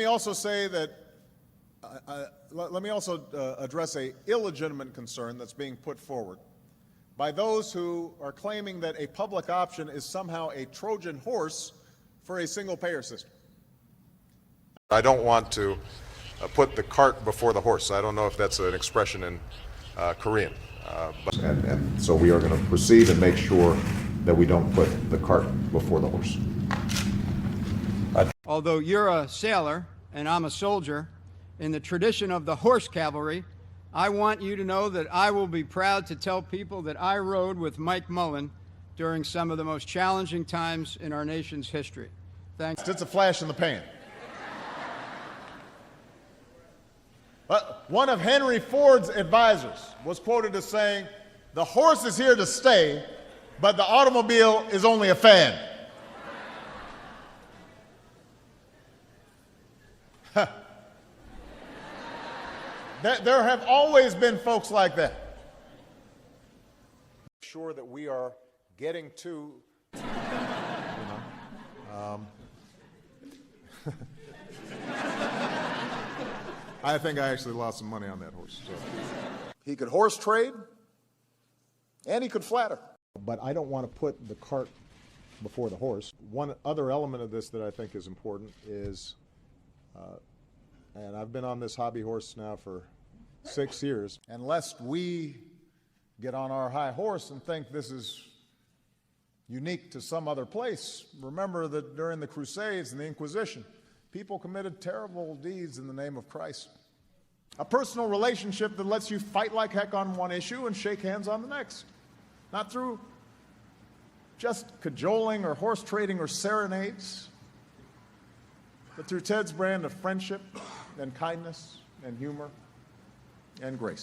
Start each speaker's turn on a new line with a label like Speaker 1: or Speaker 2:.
Speaker 1: me also say that, let me also address a illegitimate concern that's being put forward by those who are claiming that a public option is somehow a Trojan horse for a single-payer system.
Speaker 2: I don't want to put the cart before the horse. I don't know if that's an expression in Korean.
Speaker 3: And so we are going to proceed and make sure that we don't put the cart before the horse.
Speaker 4: Although you're a sailor and I'm a soldier, in the tradition of the horse cavalry, I want you to know that I will be proud to tell people that I rode with Mike Mullen during some of the most challenging times in our nation's history. Thanks.
Speaker 1: It's a flash in the pan. But one of Henry Ford's advisors was quoted as saying, "The horse is here to stay, but the automobile is only a fad." There have always been folks like that. Sure that we are getting to, I think I actually lost some money on that horse. So. He could horse trade, and he could flatter. But I don't want to put the cart before the horse. One other element of this that I think is important is, and I've been on this hobby horse now for 6 years, and lest we get on our high horse and think this is unique to some other place, remember that during the Crusades and the Inquisition, people committed terrible deeds in the name of Christ. A personal relationship that lets you fight like heck on one issue and shake hands on the next. Not through just cajoling or horse trading or serenades, but through Ted's brand of friendship and kindness and humor and grace.